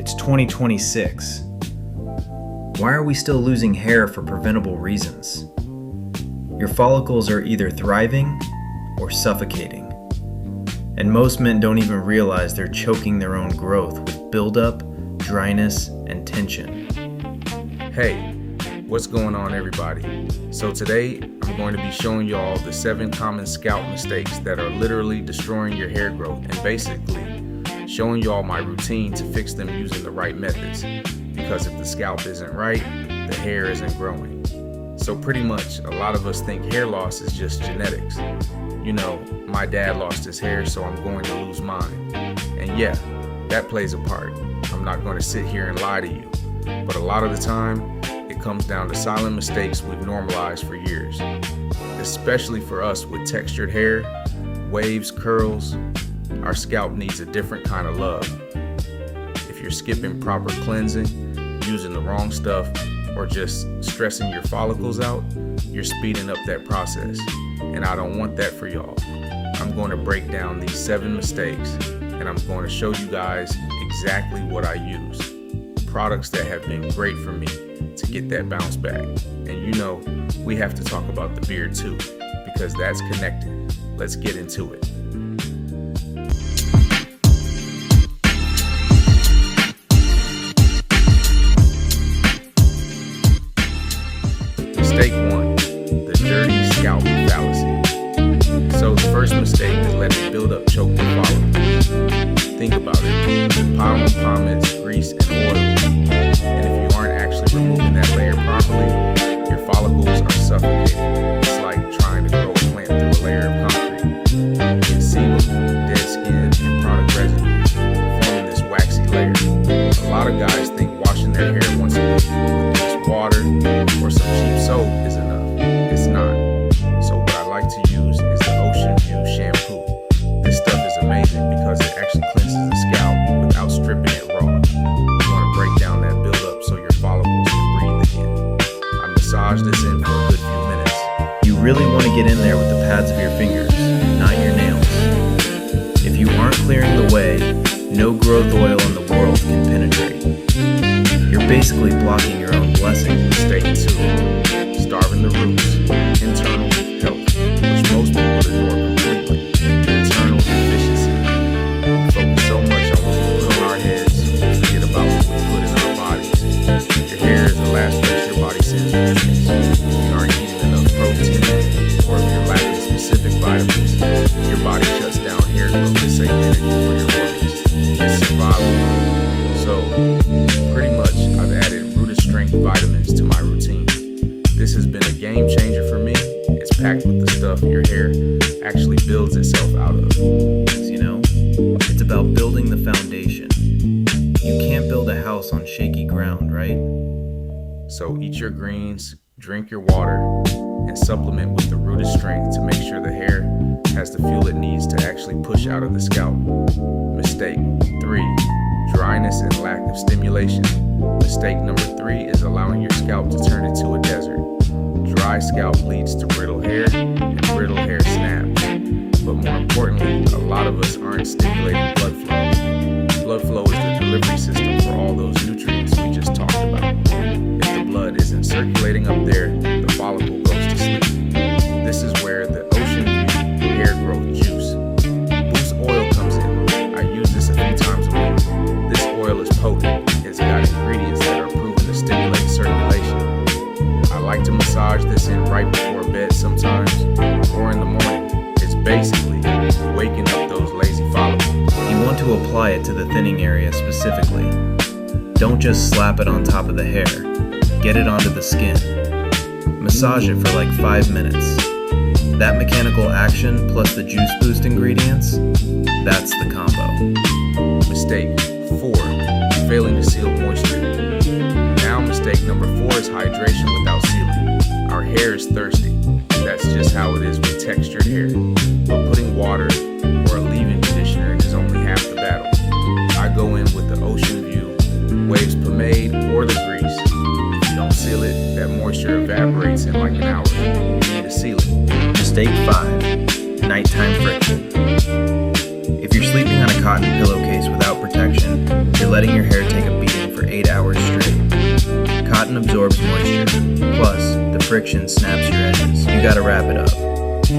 It's 2026. Why are we still losing hair for preventable reasons? Your follicles are either thriving or suffocating. And most men don't even realize they're choking their own growth with buildup, dryness, and tension. Hey, what's going on, everybody? So today I'm going to be showing y'all the 7 common scalp mistakes that are literally destroying your hair growth, and basically showing y'all my routine to fix them using the right methods. Because if the scalp isn't right, the hair isn't growing. So pretty much a lot of us think hair loss is just genetics. You know, my dad lost his hair, so I'm going to lose mine. And yeah, that plays a part. I'm not going to sit here and lie to you. But a lot of the time, it comes down to silent mistakes we've normalized for years. Especially for us with textured hair, waves, curls, our scalp needs a different kind of love. If you're skipping proper cleansing, using the wrong stuff, or just stressing your follicles out, you're speeding up that process. And I don't want that for y'all. I'm going to break down these 7 mistakes, and I'm going to show you guys exactly what I use. Products that have been great for me to get that bounce back. And you know, we have to talk about the beard too, because that's connected. Let's get into it. Mistake 1, the dirty scalp fallacy. So the first mistake is letting buildup choke your follicles. Think about it. Pile of pomades, grease, and oil. And if you aren't actually removing that layer properly, your follicles are suffocating. It's like trying to grow a plant through a layer of concrete. You can see dead skin and product residue forming this waxy layer. A lot of guys think washing their hair once a week with just water or some cheap soap is enough. It's not. So what I like to use is the Ocean View shampoo. This stuff is amazing because it actually cleanses the scalp without stripping it raw. You want to break down that buildup so your follicles can breathe again. I massage this in for a good few minutes. You really want to get in there with the pads of your fingers, not your nails. If you aren't clearing the way, no growth oil in the world can penetrate. You're basically blocking your own blessing. Mistake 2, starving the roots. Internal health, which most people ignore completely. Internal efficiency. We focus so much on what we put on our heads, we forget about what we put in our bodies. Your hair is the last place your body sends nutrients. If you aren't eating enough protein, or if you're lacking specific vitamins, your body shuts down hair growth to save energy for your organs. It's survival. So, pretty much, I've added rooted strength vitamins to my routine. This has been a game changer for me. It's packed with the stuff your hair actually builds itself out of. You know, it's about building the foundation. You can't build a house on shaky ground, right? So eat your greens, drink your water, and supplement with the rooted strength to make sure the hair has the fuel it needs to actually push out of the scalp. Mistake 3, dryness and lack of stimulation. Mistake number 3 is allowing your scalp to turn into a desert. Dry scalp leads to brittle hair, and brittle hair snaps. But more importantly, a lot of us aren't stimulating blood flow. Blood flow is the delivery system for all those nutrients we just talked about. If the blood isn't circulating up there, the follicle goes to sleep. This is where the Ocean View hair growth juice, Boost oil, comes in. I use this a few times a week. This oil is potent. It's got ingredients that are proven to stimulate circulation. I like to massage this in right before bed sometimes, or in the morning. It's basically waking up those lazy follicles. You want to apply it to the thinning area specifically. Don't just slap it on top of the hair. Get it onto the skin. Massage it for like 5 minutes. That mechanical action plus the juice boost ingredients, that's the combo. Mistake 4, failing to seal moisture. Now mistake number 4 is hydration without sealing. Our hair is thirsty. That's just how it is with textured hair. But putting water or a leave-in conditioner is only half the battle. I go in with the Ocean View Waves pomade or the grease. If you don't seal it, that moisture evaporates in like an hour. You need to seal it. Mistake 5, nighttime friction. If you're sleeping on a cotton pillowcase without protection, you're letting your hair take a beating 8 hours straight. Cotton absorbs moisture, plus the friction snaps your edges. You gotta wrap it up.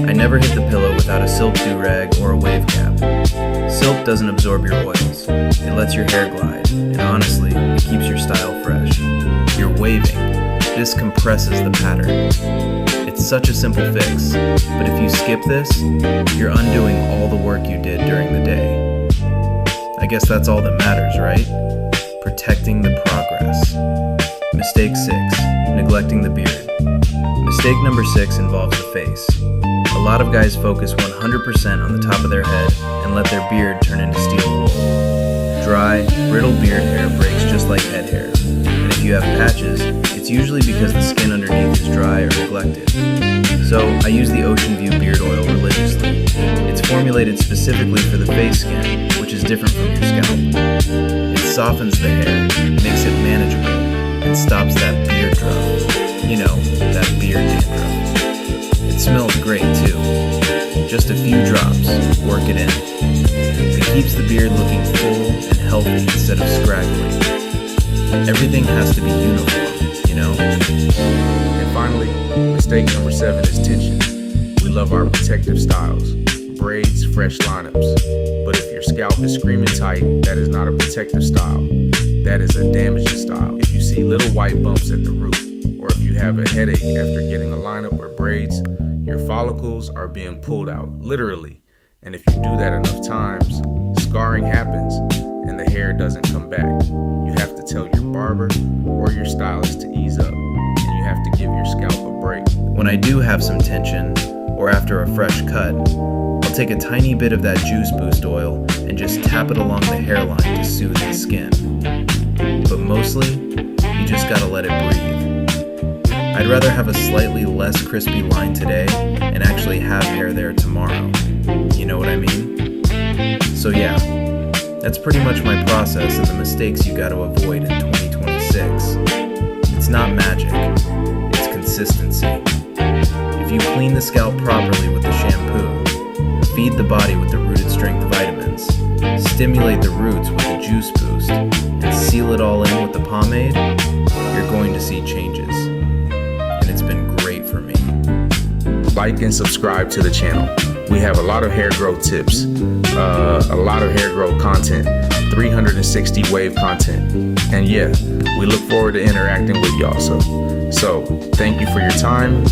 I never hit the pillow without a silk do-rag or a wave cap. Silk doesn't absorb your oils. It lets your hair glide, and honestly, it keeps your style fresh. You're waving. This compresses the pattern. It's such a simple fix, but if you skip this, you're undoing all the work you did during the day. I guess that's all that matters, right? Protecting the progress. Mistake 6, neglecting the beard. Mistake number 6 involves the face. A lot of guys focus 100% on the top of their head and let their beard turn into steel wool. Dry, brittle beard hair breaks just like head hair. And if you have patches, it's usually because the skin underneath is dry or neglected. So I use the Ocean View beard oil religiously. It's formulated specifically for the face skin, which is different from your scalp. It softens the hair, makes it manageable, and stops that beard druff. You know, that beard dandruff. It smells great too. Just a few drops, work it in. It keeps the beard looking full and healthy instead of scraggly. Everything has to be uniform, you know? And finally, mistake number 7 is tension. We love our protective styles, braids, fresh lineups. But if your scalp is screaming tight, that is not a protective style. That is a damaging style. If you see little white bumps at the root, or if you have a headache after getting a lineup or braids, your follicles are being pulled out, literally. And if you do that enough times, scarring happens and the hair doesn't come back. You have to tell your barber or your stylist to ease up, and you have to give your scalp a break. When I do have some tension, or after a fresh cut, I'll take a tiny bit of that juice boost oil and just tap it along the hairline to soothe the skin. But mostly, you just gotta let it breathe. I'd rather have a slightly less crispy line today and actually have hair there tomorrow. You know what I mean? So yeah, that's pretty much my process and the mistakes you gotta avoid in 2026. It's not magic, it's consistency. If you clean the scalp properly with the shampoo, feed the body with the rooted strength vitamins, stimulate the roots with the juice boost, and seal it all in with the pomade, you're going to see changes. And it's been great for me. Like and subscribe to the channel. We have a lot of hair growth tips, a lot of hair growth content, 360 wave content. And yeah, we look forward to interacting with y'all. So thank you for your time.